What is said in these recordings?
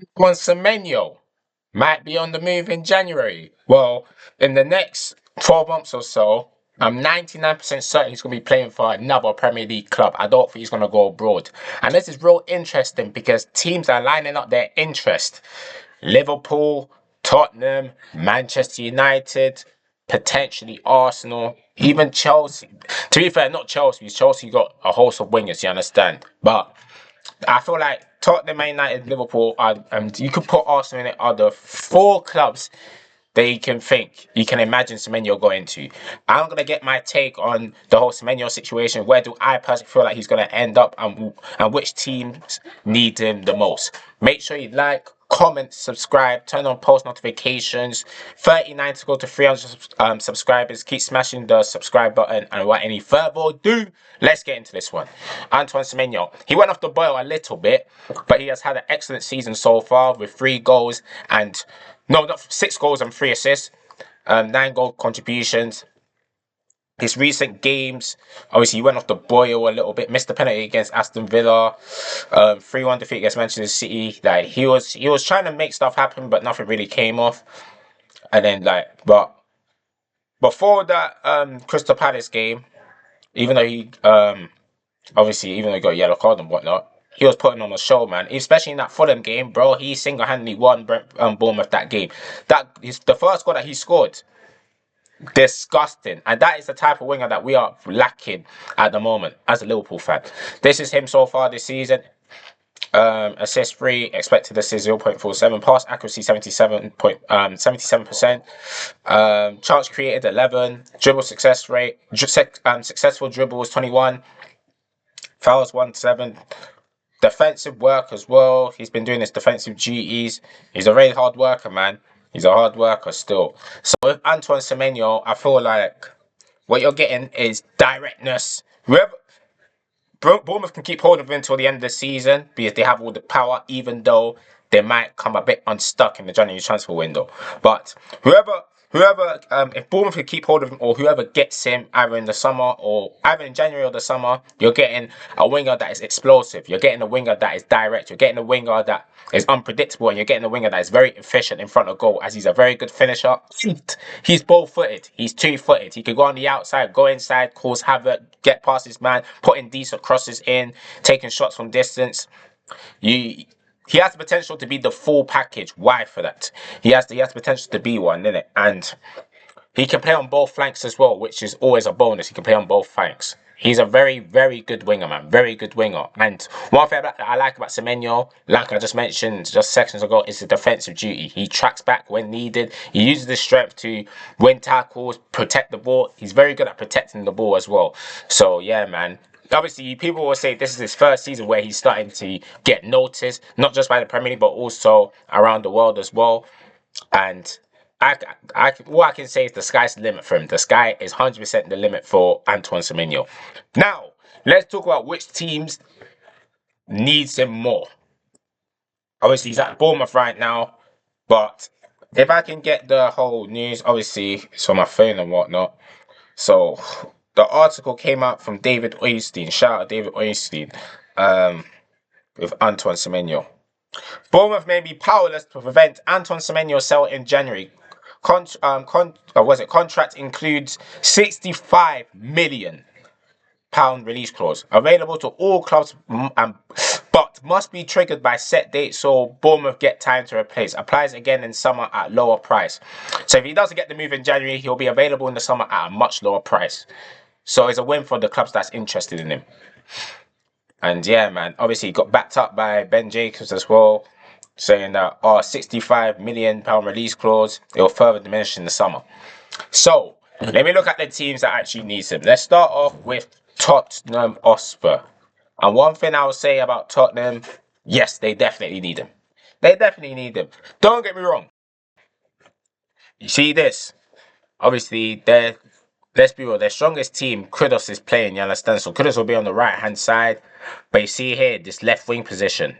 Antoine Semenyo might be on the move in January. Well, in the next 12 months or so, I'm 99% certain he's going to be playing for another Premier League club. I don't think he's going to go abroad. And this is real interesting because teams are lining up their interest. Liverpool, Tottenham, Manchester United, potentially Arsenal, even Chelsea. To be fair, not Chelsea. Chelsea got a host of wingers, you understand? But I feel like Tottenham, Man United, Liverpool, and you could put Arsenal in it, are the four clubs that you can imagine Semenyo going to. I'm gonna get my take on the whole Semenyo situation. Where do I personally feel like he's gonna end up, and which teams need him the most? Make sure you like, comment, subscribe, turn on post notifications. 39 to go to 300 subscribers. Keep smashing the subscribe button. And without any further ado, let's get into this one. Antoine Semenyo. He went off the boil a little bit, but he has had an excellent season so far with 3 goals and no, not 6 goals and 3 assists, 9 goal contributions. His recent games, obviously, he went off the boil a little bit. Missed the penalty against Aston Villa, 3-1 defeat against Manchester City. Like he was trying to make stuff happen, but nothing really came off. And then but before that Crystal Palace game, even though he obviously even though he got a yellow card and whatnot, he was putting on a show, man. Especially in that Fulham game, bro. He single-handedly won Bournemouth that game. That is the first goal that he scored. Disgusting. And that is the type of winger that we are lacking at the moment as a Liverpool fan. This is him so far this season. Assist free, expected assist 0.47, pass accuracy 77%, chance created 11, dribble success rate, successful dribbles 21, fouls 1-7. Defensive work as well. He's been doing his defensive duties. He's a very hard worker, man. He's a hard worker still. So with Antoine Semenyo, I feel like what you're getting is directness. Whoever Bournemouth can keep hold of him until the end of the season because they have all the power, even though they might come a bit unstuck in the January transfer window. But if Bournemouth can keep hold of him, or whoever gets him either in the summer or either in January or the summer, you're getting a winger that is explosive. You're getting a winger that is direct. You're getting a winger that is unpredictable, and you're getting a winger that is very efficient in front of goal, as he's a very good finisher. He's both-footed. He's two-footed. He can go on the outside, go inside, cause havoc, get past his man, putting decent crosses in, taking shots from distance. He has the potential to be the full package. Why for that? He has the potential to be one, innit? And he can play on both flanks as well, which is always a bonus. He can play on both flanks. He's a very, very good winger, man. Very good winger. And one thing I like about Semenyo, like I just mentioned just seconds ago, is the defensive duty. He tracks back when needed. He uses his strength to win tackles, protect the ball. He's very good at protecting the ball as well. So, yeah, man. Obviously, people will say this is his first season where he's starting to get noticed, not just by the Premier League, but also around the world as well. And what I can say is the sky's the limit for him. The sky is 100% the limit for Antoine Semenyo. Now, let's talk about which teams needs him more. Obviously, he's at Bournemouth right now, but if I can get the whole news, obviously, it's on my phone and whatnot. So, the article came out from David Oystein. Shout out David Oystein with Antoine Semenyo. Bournemouth may be powerless to prevent Antoine Semenyo's sale in January. Contract includes £65 million release clause available to all clubs, but must be triggered by set dates so Bournemouth get time to replace. Applies again in summer at lower price. So if he doesn't get the move in January, he'll be available in the summer at a much lower price. So it's a win for the clubs that's interested in him. And yeah, man, obviously he got backed up by Ben Jacobs as well, saying that our £65 million release clause, it will further diminish in the summer. So let me look at the teams that actually need him. Let's start off with Tottenham Hotspur. And one thing I will say about Tottenham, yes, they definitely need him. They definitely need him. Don't get me wrong. You see this? Obviously, let's be real, their strongest team, Kudus, is playing, you understand? So Kudus will be on the right-hand side. But you see here, this left wing position.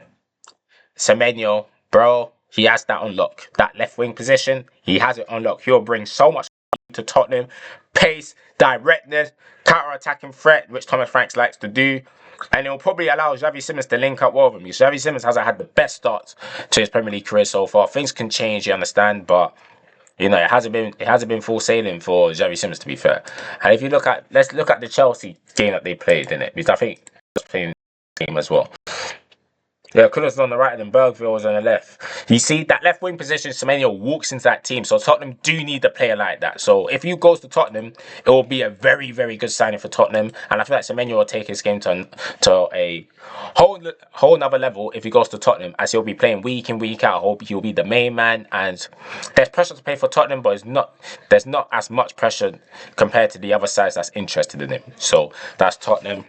Semenyo, bro, he has that unlock. That left wing position, he has it unlocked. He'll bring so much to Tottenham. Pace, directness, counter-attacking threat, which Thomas Franks likes to do. And it will probably allow Xavi Simons to link up well with him. Because Xavi Simons hasn't had the best start to his Premier League career so far. Things can change, you understand, but you know, it hasn't been full sailing for Xavi Simons, to be fair. And if you let's look at the Chelsea game that they played in it, because I think he was playing the team as well. Yeah, Kuller's on the right and Bergville was on the left. You see, that left wing position, Semenyo walks into that team. So Tottenham do need a player like that. So if he goes to Tottenham, it will be a very, very good signing for Tottenham. And I feel like Semenyo will take his game to a whole nother level if he goes to Tottenham, as he'll be playing week in, week out. I hope he'll be the main man. And there's pressure to play for Tottenham, but there's not as much pressure compared to the other sides that's interested in him. So that's Tottenham.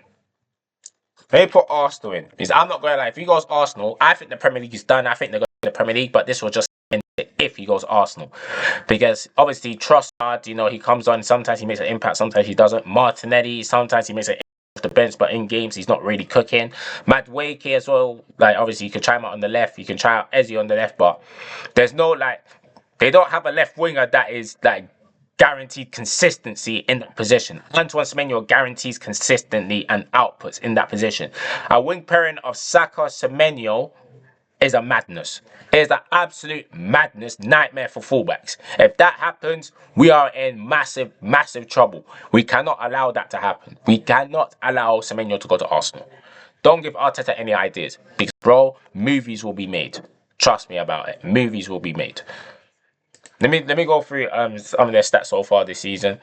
Let me put Arsenal in. Because I'm not going to lie, if he goes Arsenal, I think the Premier League is done. I think they're going to win the Premier League, but this will just end it if he goes Arsenal. Because obviously, Trossard, you know, he comes on, sometimes he makes an impact, sometimes he doesn't. Martinelli, sometimes he makes an impact off the bench, but in games, he's not really cooking. Madueke as well, like, obviously, you can try him out on the left, you can try out Eze on the left, but there's no, like, they don't have a left winger that is, like, guaranteed consistency in that position. Antoine Semenyo guarantees consistently and outputs in that position. A wing pairing of Saka Semenyo is a madness. It is an absolute madness, nightmare for fullbacks. If that happens, we are in massive, massive trouble. We cannot allow that to happen. We cannot allow Semenyo to go to Arsenal. Don't give Arteta any ideas, because bro, movies will be made. Trust me about it. Movies will be made. Let me go through some of their stats so far this season.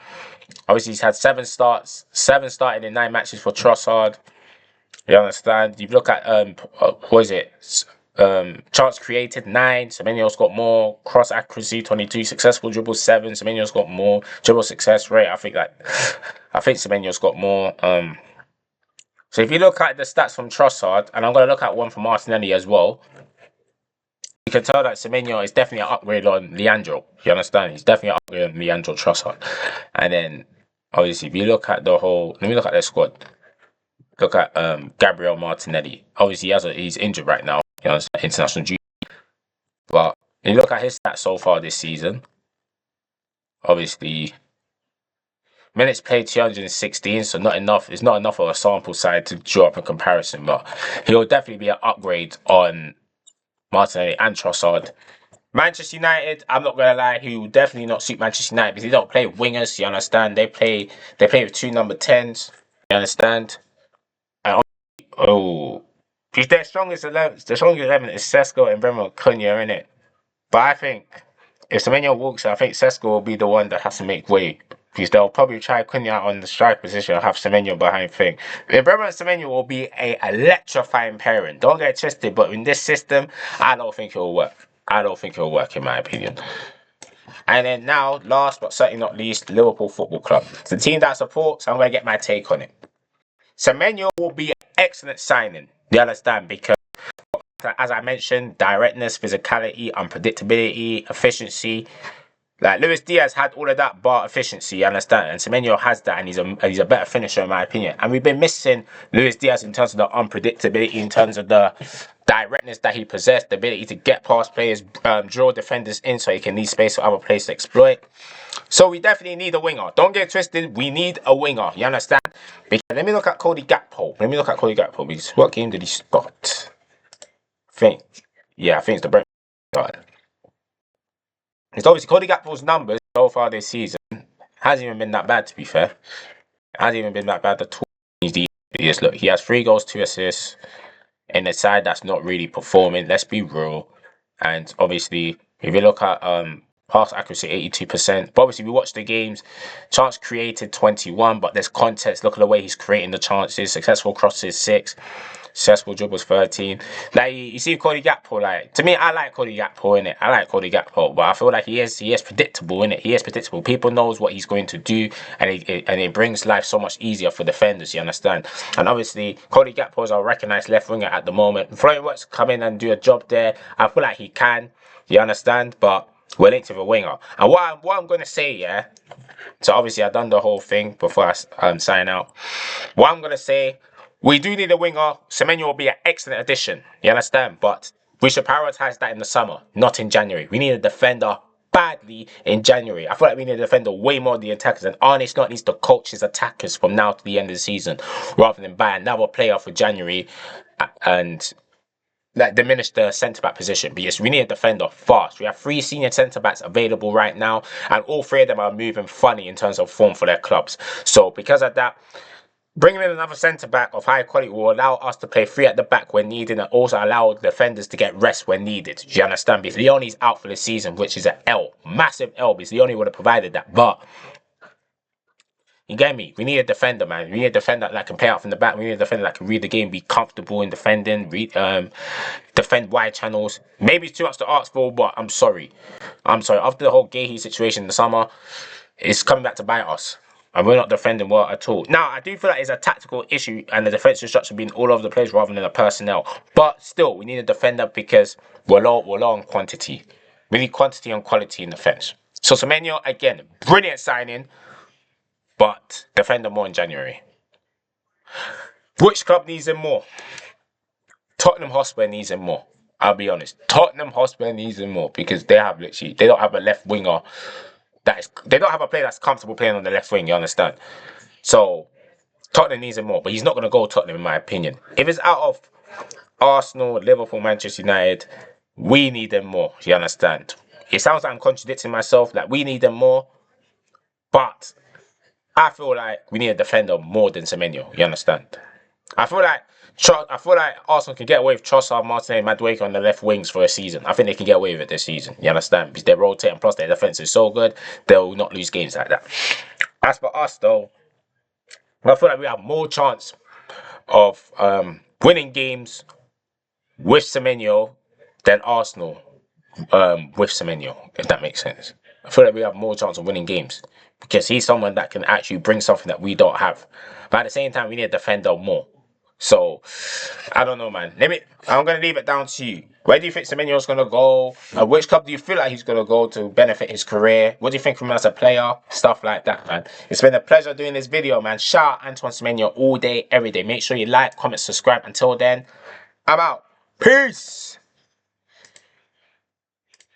Obviously, he's had 7 starts, 7 started in 9 matches for Trossard. You understand? You look at what is it? Chance created 9. Semenyo's got more. Cross accuracy 22. Successful dribbles 7. Semenyo's got more. Dribble success rate. I think Semenyo's got more. So if you look at the stats from Trossard, and I'm gonna look at one from Martinelli as well. You can tell that Semenyo is definitely an upgrade on Leandro. You understand? He's definitely an upgrade on Leandro Trossard. And then, obviously, if you look at let me look at their squad. Look at Gabriel Martinelli. Obviously, he's injured right now. You know, international duty. But if you look at his stats so far this season, obviously, minutes played 216, so not enough. It's not enough of a sample size to draw up a comparison. But he'll definitely be an upgrade on Martinelli and Trossard. Manchester United, I'm not gonna lie, he will definitely not suit Manchester United because they don't play wingers. You understand? They play with 2 number 10s. You understand? And their strongest 11. The strongest 11 is Sesko and Bremer Cunha, in it. But I think if Semenyo walks, I think Sesko will be the one that has to make way. Because they'll probably try Cunha on the strike position and have Semenyo behind thing. Bremer and Semenyo will be a electrifying pairing. Don't get twisted, but in this system, I don't think it will work. I don't think it will work, in my opinion. And then now, last but certainly not least, Liverpool Football Club. It's the team that I support, so I'm going to get my take on it. Semenyo will be an excellent signing. You understand? Because, as I mentioned, directness, physicality, unpredictability, efficiency. Like, Luis Diaz had all of that bar efficiency, you understand? And Semenyo has that, and he's a better finisher, in my opinion. And we've been missing Luis Diaz in terms of the unpredictability, in terms of the directness that he possessed, the ability to get past players, draw defenders in so he can leave space for other players to exploit. So we definitely need a winger. Don't get twisted, we need a winger, you understand? Because let me look at Cody Gakpo. Because what game did he start? I think it's the Brentford side. It's obviously Cody Gakpo's numbers so far this season hasn't even been that bad, to be fair. It hasn't even been that bad at all. Look, he has 3 goals, 2 assists in a side that's not really performing. Let's be real. And obviously, if you look at pass accuracy 82%, but obviously we watched the games. Chance created 21, but there's context. Look at the way he's creating the chances. Successful crosses 6. Successful dribbles 13. Like, you see Cody Gakpo, like, to me, I like Cody Gakpo, innit? I like Cody Gakpo, but I feel like he is predictable, innit? He is predictable. People knows what he's going to do, and it brings life so much easier for defenders, you understand? And obviously, Cody Gakpo is our recognised left winger at the moment. Florian Wirtz come in and do a job there. I feel like he can, you understand? But we're linked with a winger. And what I'm going to say, yeah, so obviously I've done the whole thing before I sign out. What I'm going to say, we do need a winger. Semenyo will be an excellent addition. You understand? But we should prioritise that in the summer, not in January. We need a defender badly in January. I feel like we need a defender way more than the attackers, and Arne Slot needs to coach his attackers from now to the end of the season rather than buy another player for January and like diminish the centre back position. Because we need a defender fast. We have 3 senior centre backs available right now, and all 3 of them are moving funny in terms of form for their clubs. So because of that, bringing in another centre back of high quality will allow us to play 3 at the back when needed, and also allow defenders to get rest when needed. Do you understand? Because Leone's out for the season, which is an L, massive L, because Leone would have provided that. But you get me? We need a defender, man. We need a defender that can play out from the back. We need a defender that can read the game, be comfortable in defending, defend wide channels. Maybe it's too much to ask for, but I'm sorry. After the whole Gahey situation in the summer, it's coming back to bite us. And we're not defending well at all. Now, I do feel like it's a tactical issue and the defensive structure being all over the place rather than the personnel. But still, we need a defender because we're low on quantity. We need quantity and quality in defense. So Semenyo, again, brilliant signing, but defender more in January. Which club needs him more? Tottenham Hotspur needs him more. I'll be honest. Tottenham Hotspur needs him more because they don't have a left winger they don't have a player that's comfortable playing on the left wing, you understand? So Tottenham needs him more, but he's not going to go Tottenham in my opinion. If it's out of Arsenal, Liverpool, Manchester United, we need them more, you understand? It sounds like I'm contradicting myself, like we need them more, but I feel like we need a defender more than Semenyo, you understand? I feel like Arsenal can get away with Trossard, Martinelli, Madueke on the left wings for a season. I think they can get away with it this season. You understand? Because they're rotating, plus their defense is so good, they'll not lose games like that. As for us, though, I feel like we have more chance of winning games with Semenyo than Arsenal with Semenyo, if that makes sense. I feel like we have more chance of winning games because he's someone that can actually bring something that we don't have. But at the same time, we need a defender more. So, I don't know, man. I'm going to leave it down to you. Where do you think Semenyo's going to go? Which club do you feel like he's going to go to benefit his career? What do you think of him as a player? Stuff like that, man. It's been a pleasure doing this video, man. Shout out Antoine Semenyo all day, every day. Make sure you like, comment, subscribe. Until then, I'm out. Peace!